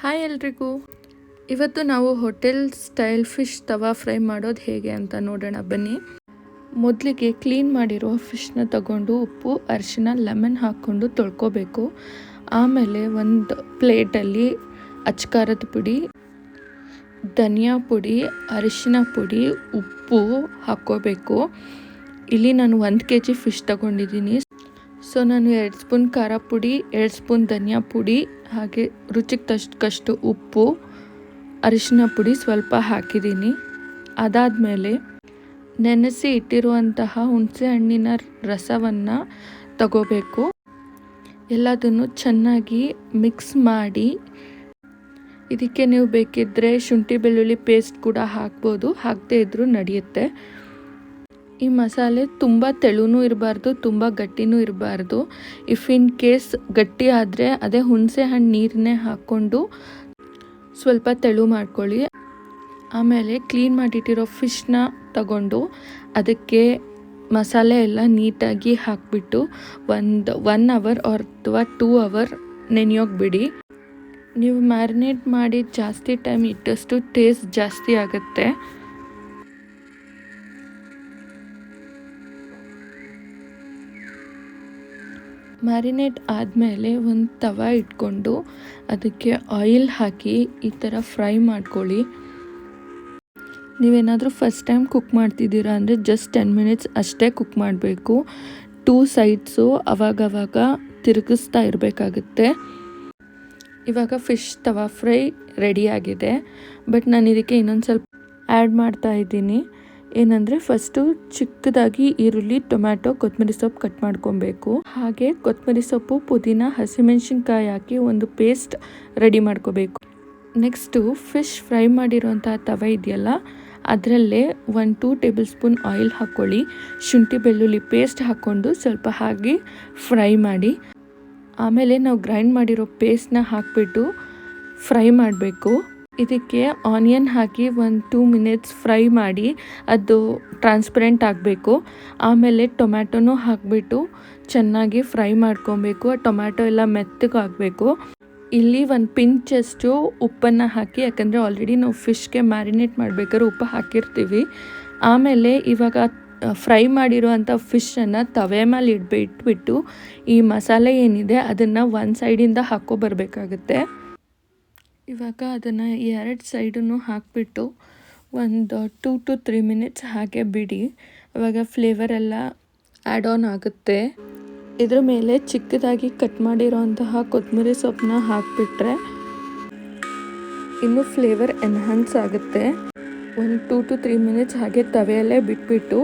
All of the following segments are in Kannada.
ಹಾಯ್ ಎಲ್ರಿಗೂ. ಇವತ್ತು ನಾವು ಹೋಟೆಲ್ ಸ್ಟೈಲ್ ಫಿಶ್ ತವಾ ಫ್ರೈ ಮಾಡೋದು ಹೇಗೆ ಅಂತ ನೋಡೋಣ ಬನ್ನಿ. ಮೊದಲಿಗೆ ಕ್ಲೀನ್ ಮಾಡಿರೋ ಫಿಶ್ನ ತಗೊಂಡು ಉಪ್ಪು, ಅರಿಶಿನ, ಲೆಮನ್ ಹಾಕ್ಕೊಂಡು ತೊಳ್ಕೊಬೇಕು. ಆಮೇಲೆ ಒಂದು ಪ್ಲೇಟಲ್ಲಿ ಅಚ್ಕಾರದ ಪುಡಿ, ಧನಿಯಾ ಪುಡಿ, ಅರಿಶಿನ ಪುಡಿ, ಉಪ್ಪು ಹಾಕ್ಕೋಬೇಕು. ಇಲ್ಲಿ ನಾನು 1 kg ಫಿಶ್ ತಗೊಂಡಿದ್ದೀನಿ. ಸೊ ನಾನು 2 ಸ್ಪೂನ್ ಖಾರ ಪುಡಿ, 2 ಸ್ಪೂನ್ ಧನಿಯಾ ಪುಡಿ, ಹಾಗೆ ರುಚಿಗೆ ತಕ್ಕಷ್ಟು ಉಪ್ಪು, ಅರಿಶಿನ ಪುಡಿ ಸ್ವಲ್ಪ ಹಾಕಿದ್ದೀನಿ. ಅದಾದಮೇಲೆ ನೆನೆಸಿ ಇಟ್ಟಿರುವಂತಹ ಹುಣಸೆ ಹಣ್ಣಿನ ರಸವನ್ನು ತಗೋಬೇಕು. ಎಲ್ಲದನ್ನು ಚೆನ್ನಾಗಿ ಮಿಕ್ಸ್ ಮಾಡಿ, ಇದಕ್ಕೆ ನೀವು ಬೇಕಿದ್ದರೆ ಶುಂಠಿ ಬೆಳ್ಳುಳ್ಳಿ ಪೇಸ್ಟ್ ಕೂಡ ಹಾಕ್ಬೋದು, ಹಾಕದೇ ಇದ್ರೂ ನಡೆಯುತ್ತೆ. ಈ ಮಸಾಲೆ ತುಂಬ ತೆಳುನೂ ಇರಬಾರ್ದು, ತುಂಬ ಗಟ್ಟಿನೂ ಇರಬಾರ್ದು. ಇಫ್ ಇನ್ ಕೇಸ್ ಗಟ್ಟಿ ಆದರೆ ಅದೇ ಹುಣಸೆ ಹಣ್ಣು ನೀರನ್ನೇ ಹಾಕ್ಕೊಂಡು ಸ್ವಲ್ಪ ತೆಳು ಮಾಡ್ಕೊಳ್ಳಿ. ಆಮೇಲೆ ಕ್ಲೀನ್ ಮಾಡಿಟ್ಟಿರೋ ಫಿಶ್ನ ತಗೊಂಡು ಅದಕ್ಕೆ ಮಸಾಲೆ ಎಲ್ಲ ನೀಟಾಗಿ ಹಾಕಿಬಿಟ್ಟು 1 ಅವರ್ ಅಥವಾ 2 ಅವರ್ ನೆನೆಯೋಕೆ ಬಿಡಿ. ನೀವು ಮ್ಯಾರಿನೇಟ್ ಮಾಡಿ ಜಾಸ್ತಿ ಟೈಮ್ ಇಟ್ಟಷ್ಟು ಟೇಸ್ಟ್ ಜಾಸ್ತಿ ಆಗುತ್ತೆ. ಮ್ಯಾರಿನೇಟ್ ಆದಮೇಲೆ ಒಂದು ತವ ಇಟ್ಕೊಂಡು ಅದಕ್ಕೆ ಆಯಿಲ್ ಹಾಕಿ ಈ ಥರ ಫ್ರೈ ಮಾಡ್ಕೊಳ್ಳಿ. ನೀವೇನಾದರೂ ಫಸ್ಟ್ ಟೈಮ್ ಕುಕ್ ಮಾಡ್ತಿದ್ದೀರಾ ಅಂದರೆ ಜಸ್ಟ್ 10 ಮಿನಿಟ್ಸ್ ಅಷ್ಟೇ ಕುಕ್ ಮಾಡಬೇಕು. 2 ಸೈಡ್ಸು ಅವಾಗವಾಗ ತಿರುಗಿಸ್ತಾ ಇರಬೇಕಾಗುತ್ತೆ. ಇವಾಗ ಫಿಶ್ ತವಾ ಫ್ರೈ ರೆಡಿಯಾಗಿದೆ. ಬಟ್ ನಾನು ಇದಕ್ಕೆ ಇನ್ನೊಂದು ಸ್ವಲ್ಪ ಆ್ಯಡ್ ಮಾಡ್ತಾ ಇದ್ದೀನಿ. ಏನಂದರೆ ಫಸ್ಟು ಚಿಕ್ಕದಾಗಿ ಈರುಳ್ಳಿ, ಟೊಮ್ಯಾಟೊ, ಕೊತ್ತಂಬರಿ ಸೊಪ್ಪು ಕಟ್ ಮಾಡ್ಕೊಬೇಕು. ಹಾಗೆ ಕೊತ್ತಂಬರಿ ಸೊಪ್ಪು, ಪುದೀನ, ಹಸಿಮೆಣಸಿನ್ಕಾಯಿ ಹಾಕಿ ಒಂದು ಪೇಸ್ಟ್ ರೆಡಿ ಮಾಡ್ಕೋಬೇಕು. ನೆಕ್ಸ್ಟು ಫಿಶ್ ಫ್ರೈ ಮಾಡಿರೋಂಥ ತವ ಇದೆಯಲ್ಲ, ಅದರಲ್ಲೇ 1-2 ಟೇಬಲ್ ಸ್ಪೂನ್ ಆಯಿಲ್ ಹಾಕ್ಕೊಳ್ಳಿ. ಶುಂಠಿ ಬೆಳ್ಳುಳ್ಳಿ ಪೇಸ್ಟ್ ಹಾಕ್ಕೊಂಡು ಸ್ವಲ್ಪ ಹಾಗೆ ಫ್ರೈ ಮಾಡಿ. ಆಮೇಲೆ ನಾವು ಗ್ರೈಂಡ್ ಮಾಡಿರೋ ಪೇಸ್ಟ್ನ ಹಾಕಿಬಿಟ್ಟು ಫ್ರೈ ಮಾಡಬೇಕು. ಇದಕ್ಕೆ ಆನಿಯನ್ ಹಾಕಿ 1-2 ಮಿನಿಟ್ಸ್ ಫ್ರೈ ಮಾಡಿ ಅದು ಟ್ರಾನ್ಸ್ಪರೆಂಟ್ ಆಗಬೇಕು. ಆಮೇಲೆ ಟೊಮ್ಯಾಟೊನೂ ಹಾಕಿಬಿಟ್ಟು ಚೆನ್ನಾಗಿ ಫ್ರೈ ಮಾಡ್ಕೊಬೇಕು. ಆ ಟೊಮ್ಯಾಟೊ ಎಲ್ಲ ಮೆತ್ತಗಾಗಬೇಕು. ಇಲ್ಲಿ 1 ಪಿಂಚಷ್ಟು ಉಪ್ಪನ್ನು ಹಾಕಿ, ಯಾಕಂದರೆ ಆಲ್ರೆಡಿ ನಾವು ಫಿಶ್ಗೆ ಮ್ಯಾರಿನೇಟ್ ಮಾಡಬೇಕಾದ್ರೆ ಉಪ್ಪು ಹಾಕಿರ್ತೀವಿ. ಆಮೇಲೆ ಇವಾಗ ಫ್ರೈ ಮಾಡಿರೋ ಅಂಥ ಫಿಶನ್ನು ತವೆ ಮೇಲೆ ಇಟ್ಬಿಟ್ಟು ಈ ಮಸಾಲೆ ಏನಿದೆ ಅದನ್ನು 1 ಸೈಡಿಂದ ಹಾಕ್ಕೊಬರ್ಬೇಕಾಗುತ್ತೆ. ಇವಾಗ ಅದನ್ನು 2 ಸೈಡನ್ನು ಹಾಕಿಬಿಟ್ಟು ಒಂದು 2 to 3 ಮಿನಿಟ್ಸ್ ಹಾಗೆ ಬಿಡಿ. ಇವಾಗ ಫ್ಲೇವರ್ ಎಲ್ಲ ಆ್ಯಡ್ ಆನ್ ಆಗುತ್ತೆ. ಇದ್ರ ಮೇಲೆ ಚಿಕ್ಕದಾಗಿ ಕಟ್ ಮಾಡಿರೋಂತಹ ಕೊತ್ತಂಬರಿ ಸೊಪ್ಪನ್ನ ಹಾಕಿಬಿಟ್ರೆ ಇನ್ನೂ ಫ್ಲೇವರ್ ಎನ್ಹಾನ್ಸ್ ಆಗುತ್ತೆ. 2 to 3 ಮಿನಿಟ್ಸ್ ಹಾಗೆ ತವೆಯಲ್ಲೇ ಬಿಟ್ಬಿಟ್ಟು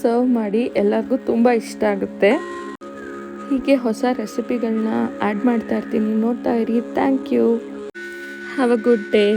ಸರ್ವ್ ಮಾಡಿ. ಎಲ್ಲರಿಗೂ ತುಂಬ ಇಷ್ಟ ಆಗುತ್ತೆ. ಹೀಗೆ ಹೊಸ ರೆಸಿಪಿಗಳನ್ನ ಆ್ಯಡ್ ಮಾಡ್ತಾ ಇರ್ತೀನಿ, ನೋಡ್ತಾ ಇರಿ. Thank you. Have a good day.